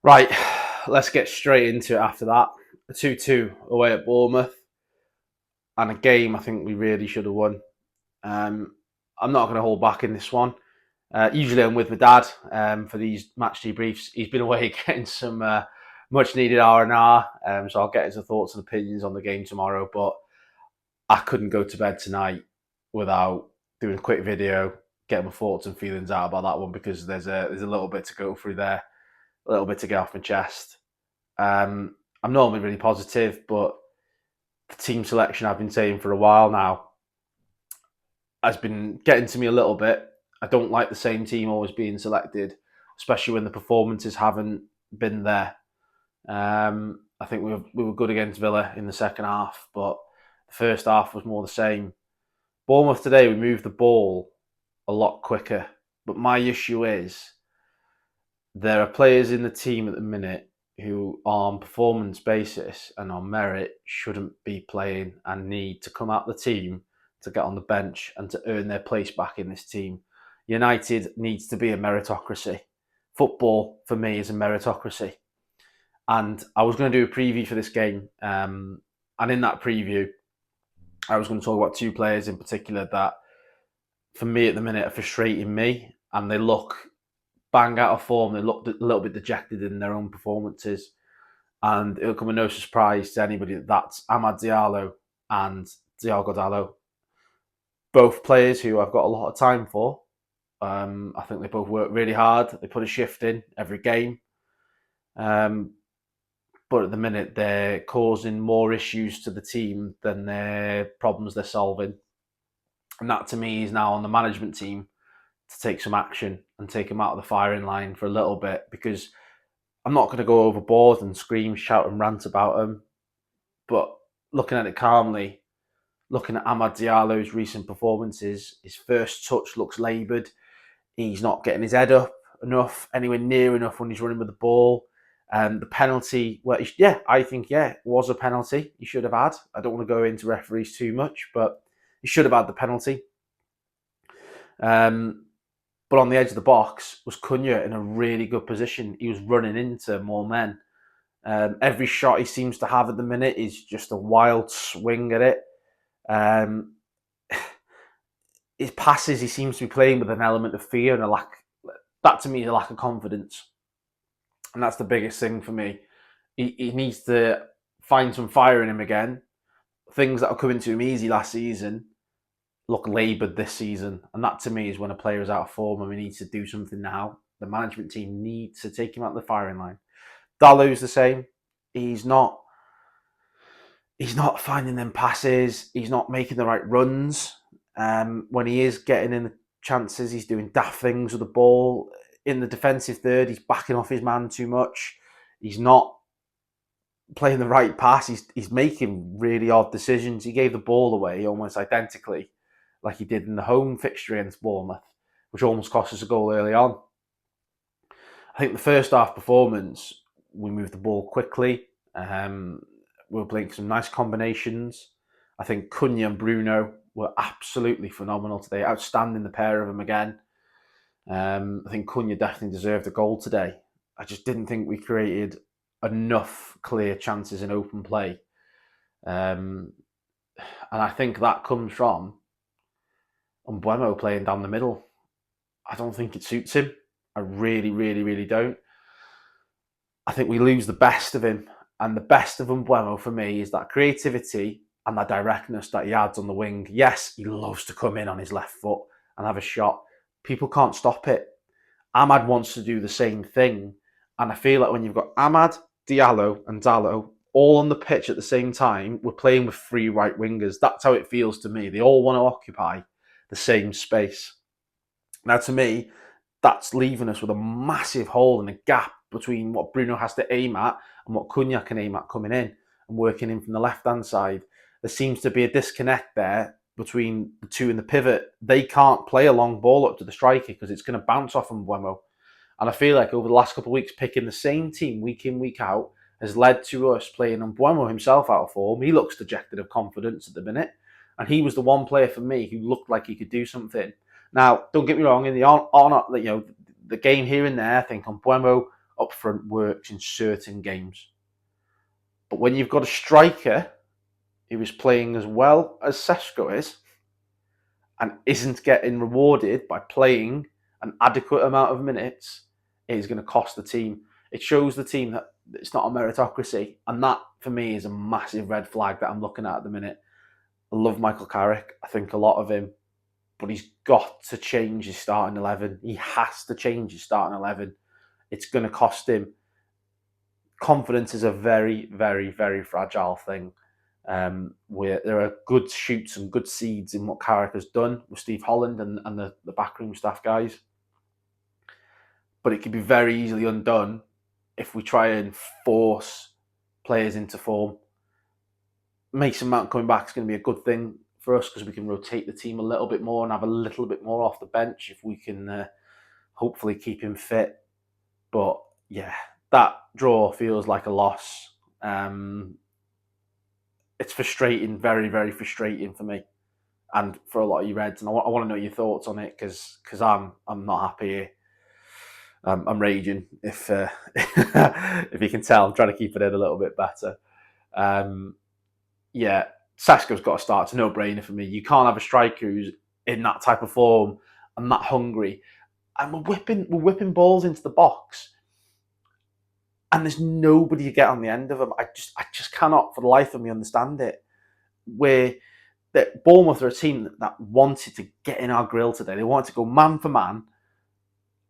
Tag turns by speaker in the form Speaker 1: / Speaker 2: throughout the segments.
Speaker 1: Right, let's get straight into it after that. A 2-2 away at Bournemouth, and a game I think we really should have won. Um, I'm not going to hold back in this one. Usually I'm with my dad for these match debriefs. He's been away getting some much needed R&R, so I'll get his thoughts and opinions on the game tomorrow. But I couldn't go to bed tonight without doing a quick video, getting my thoughts and feelings out about that one because there's a little bit to go through there, a little bit to get off my chest. I'm normally really positive, but the team selection I've been saying for a while now has been getting to me a little bit. I don't like the same team always being selected, especially when the performances haven't been there. I think we were good against Villa in the second half, but the first half was more the same. Bournemouth today, we moved the ball a lot quicker, but my issue is there are players in the team at the minute who, on performance basis and on merit, shouldn't be playing and need to come out the team to get on the bench and to earn their place back in this team. United needs to be a meritocracy. Football, for me, is a meritocracy. And I was going to do a preview for this game. And in that preview, I was going to talk about two players in particular that, for me at the minute, are frustrating me. And they look bang out of form. They looked a little bit dejected in their own performances. And it'll come as no surprise to anybody that that's Amad Diallo and Diogo Dalot. Both players who I've got a lot of time for. I think they both work really hard. They put a shift in every game. But at the minute, they're causing more issues to the team than their problems they're solving. And that, to me, is now on the management team to take some action and take them out of the firing line for a little bit, because I'm not going to go overboard and scream, shout and rant about them. But looking at it calmly, looking at Amad Diallo's recent performances, his first touch looks laboured. He's not getting his head up enough, anywhere near enough when he's running with the ball. The penalty, I think, it was a penalty he should have had. I don't want to go into referees too much, but he should have had the penalty. But on the edge of the box was Cunha in a really good position. He was running into more men. Every shot he seems to have at the minute is just a wild swing at it. His passes, he seems to be playing with an element of fear and a lack. That to me is a lack of confidence, and that's the biggest thing for me. He needs to find some fire in him again. Things that are coming to him easy last season look laboured this season, and that to me is when a player is out of form and we need to do something now. The management team needs to take him out of the firing line. Dalot's the same. He's not finding them passes. He's not making the right runs. When he is getting in the chances, he's doing daft things with the ball. In the defensive third, he's backing off his man too much. He's not playing the right pass. He's making really odd decisions. He gave the ball away almost identically like he did in the home fixture against Bournemouth, which almost cost us a goal early on. I think the first half performance, we moved the ball quickly. We were playing some nice combinations. I think Cunha and Bruno were absolutely phenomenal today. Outstanding, the pair of them again. I think Cunha definitely deserved a goal today. I just didn't think we created enough clear chances in open play. And I think that comes from Mbeumo playing down the middle. I don't think it suits him. I really, really, really don't. I think we lose the best of him. And the best of Mbeumo for me is that creativity and that directness that he adds on the wing. Yes, he loves to come in on his left foot and have a shot. People can't stop it. Amad wants to do the same thing. And I feel like when you've got Amad, Diallo and Dalot all on the pitch at the same time, we're playing with three right wingers. That's how it feels to me. They all want to occupy the same space. Now, to me, that's leaving us with a massive hole and a gap between what Bruno has to aim at and what Cunha can aim at coming in and working in from the left-hand side. There seems to be a disconnect there between the two in the pivot. They can't play a long ball up to the striker because it's going to bounce off Mbeumo. And I feel like over the last couple of weeks, picking the same team week in, week out has led to us playing Mbeumo himself out of form. He looks dejected of confidence at the minute. And he was the one player for me who looked like he could do something. Now, don't get me wrong, in the the game here and there, I think Mbeumo up front works in certain games. But when you've got a striker who is playing as well as Sesko is and isn't getting rewarded by playing an adequate amount of minutes, it is going to cost the team. It shows the team that it's not a meritocracy. And that, for me, is a massive red flag that I'm looking at the minute. I love Michael Carrick. I think a lot of him. But he's got to change his starting 11. He has to change his starting 11. It's going to cost him. Confidence is a very, very, very fragile thing. Where there are good shoots and good seeds in what Carrick has done with Steve Holland and the backroom staff guys. But it could be very easily undone if we try and force players into form. Mason Mount coming back is going to be a good thing for us because we can rotate the team a little bit more and have a little bit more off the bench if we can hopefully keep him fit. But yeah, that draw feels like a loss. It's frustrating, very, very frustrating for me and for a lot of you Reds. And I want to know your thoughts on it because I'm not happy here. I'm raging if if you can tell. I'm trying to keep it in a little bit better. Yeah, Sasko's got to start. It's a no-brainer for me. You can't have a striker who's in that type of form and that hungry. And we're whipping balls into the box, and there's nobody to get on the end of them. I just cannot, for the life of me, understand it. Where that Bournemouth are a team that wanted to get in our grill today. They wanted to go man for man,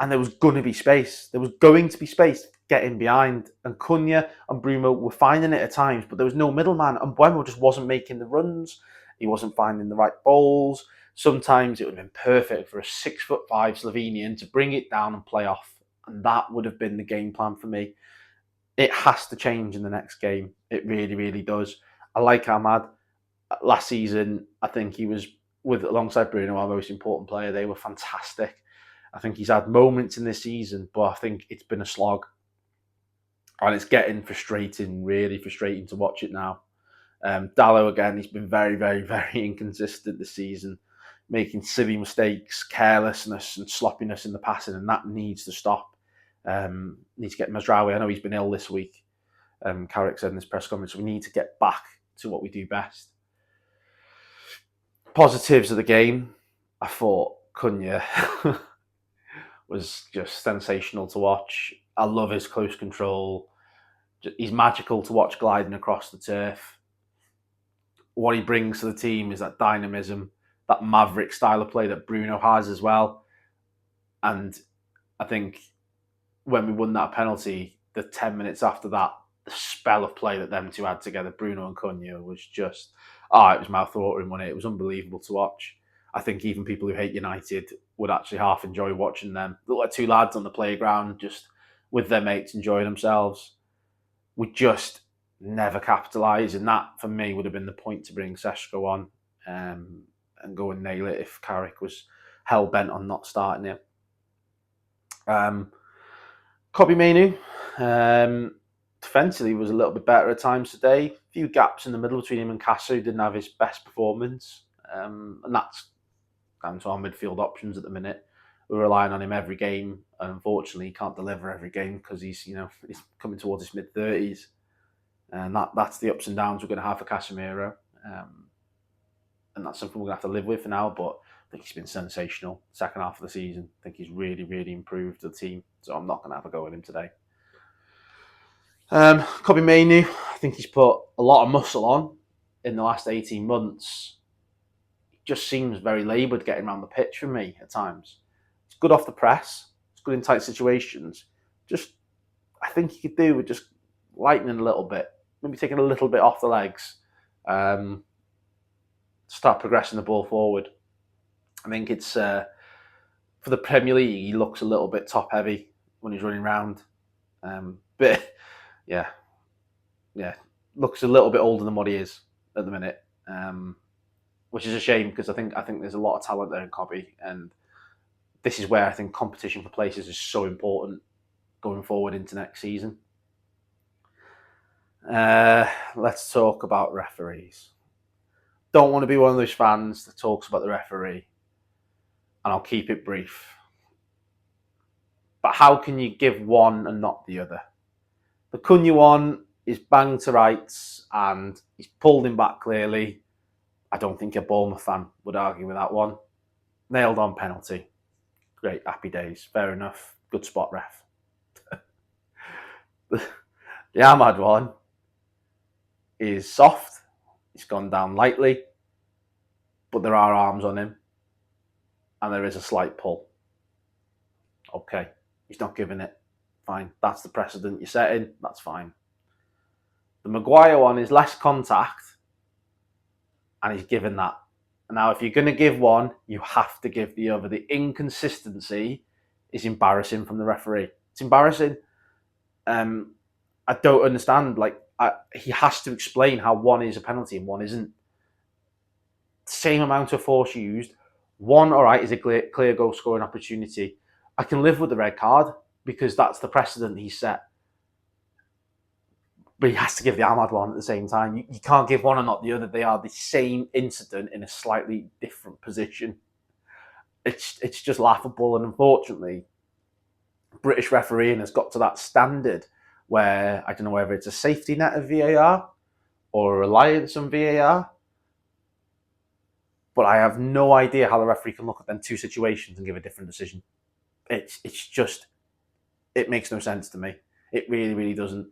Speaker 1: and there was going to be space. There was going to be space getting behind. And Cunha and Bruno were finding it at times, but there was no middleman. And Bueno just wasn't making the runs. He wasn't finding the right balls. Sometimes it would have been perfect for a 6'5" Slovenian to bring it down and play off. And that would have been the game plan for me. It has to change in the next game. It really, really does. I like Ahmad. Last season, I think he was, alongside Bruno, our most important player. They were fantastic. I think he's had moments in this season, but I think it's been a slog. And it's getting frustrating, really frustrating to watch it now. Dallo, again, he's been very, very, very inconsistent this season, making silly mistakes, carelessness and sloppiness in the passing, and that needs to stop. Needs to get Mazraoui. I know he's been ill this week. Carrick said in this press conference, we need to get back to what we do best. Positives of the game, I thought Cunha was just sensational to watch. I love his close control. He's magical to watch gliding across the turf. What he brings to the team is that dynamism, that maverick style of play that Bruno has as well. And I think when we won that penalty, the 10 minutes after that, the spell of play that them two had together, Bruno and Cunha, was just, it was mouth-watering, wasn't it? It was unbelievable to watch. I think even people who hate United would actually half enjoy watching them. Look like two lads on the playground, just with their mates enjoying themselves. We just never capitalise, and that, for me, would have been the point to bring Sesko on and go and nail it if Carrick was hell-bent on not starting him. Kobbie Mainoo, defensively was a little bit better at times today. A few gaps in the middle between him and Casa, who didn't have his best performance. And that's down to our midfield options at the minute. We're relying on him every game, and unfortunately, he can't deliver every game because he's coming towards his mid-30s. And that's the ups and downs we're going to have for Casemiro. And that's something we're going to have to live with for now, but I think he's been sensational second half of the season. I think he's really, really improved the team, so I'm not going to have a go at him today. Kobbie Mainoo, I think he's put a lot of muscle on in the last 18 months. He just seems very laboured getting around the pitch for me at times. It's good off the press. It's good in tight situations. Just, I think he could do with just lightening a little bit, maybe taking a little bit off the legs, start progressing the ball forward. I think it's for the Premier League, he looks a little bit top heavy when he's running around. But yeah, looks a little bit older than what he is at the minute, which is a shame because I think there's a lot of talent there in Kobbie, and this is where I think competition for places is so important going forward into next season. Let's talk about referees. Don't want to be one of those fans that talks about the referee, and I'll keep it brief. But how can you give one and not the other? The Cunha one is banged to rights and he's pulled him back clearly. I don't think a Bournemouth fan would argue with that one. Nailed on penalty. Great, happy days. Fair enough. Good spot, ref. The Ahmad one is soft. He's gone down lightly, but there are arms on him and there is a slight pull. Okay, he's not giving it. Fine. That's the precedent you're setting. That's fine. The Maguire one is less contact and he's given that. Now, if you're going to give one, you have to give the other. The inconsistency is embarrassing from the referee. It's embarrassing. I don't understand. He has to explain how one is a penalty and one isn't. Same amount of force used. One, all right, is a clear goal scoring opportunity. I can live with the red card because that's the precedent he set. But he has to give the Ahmad one at the same time. You can't give one and not the other. They are the same incident in a slightly different position. It's just laughable. And unfortunately, British refereeing has got to that standard where I don't know whether it's a safety net of VAR or a reliance on VAR. But I have no idea how the referee can look at them two situations and give a different decision. It's just, it makes no sense to me. It really, really doesn't.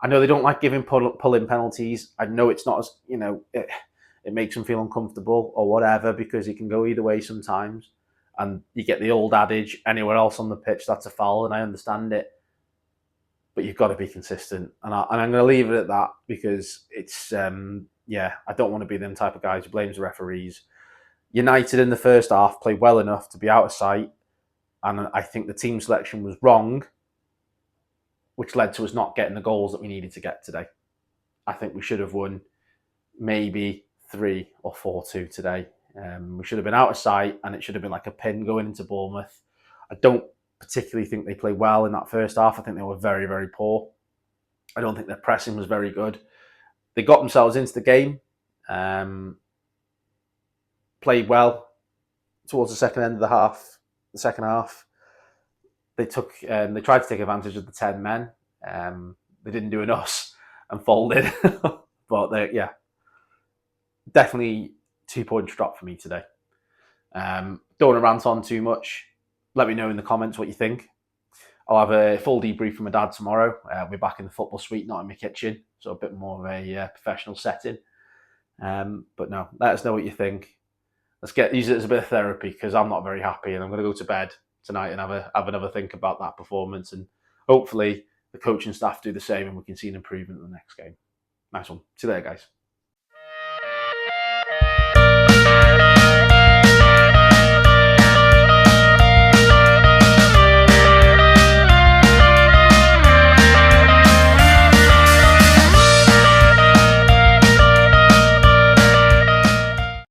Speaker 1: I know they don't like giving pull-in penalties. I know it's not as, it makes them feel uncomfortable or whatever because it can go either way sometimes. And you get the old adage, anywhere else on the pitch, that's a foul, and I understand it. But you've got to be consistent. And I'm going to leave it at that because it's, I don't want to be them type of guys who blames the referees. United in the first half played well enough to be out of sight. And I think the team selection was wrong, which led to us not getting the goals that we needed to get today. I think we should have won maybe 3 or 4-2 today. We should have been out of sight and it should have been like a pin going into Bournemouth. I don't particularly think they played well in that first half. I think they were very, very poor. I don't think their pressing was very good. They got themselves into the game, played well towards the second end of the second half. They tried to take advantage of the 10 men. They didn't do enough and folded. But definitely 2 points drop for me today. Don't want to rant on too much. Let me know in the comments what you think. I'll have a full debrief from my dad tomorrow. We're back in the football suite, not in my kitchen. So a bit more of a professional setting. But no, let us know what you think. Let's use it as a bit of therapy because I'm not very happy and I'm going to go to bed tonight and have another think about that performance, and hopefully the coaching staff do the same and we can see an improvement in the next game. Nice one. See you later, guys.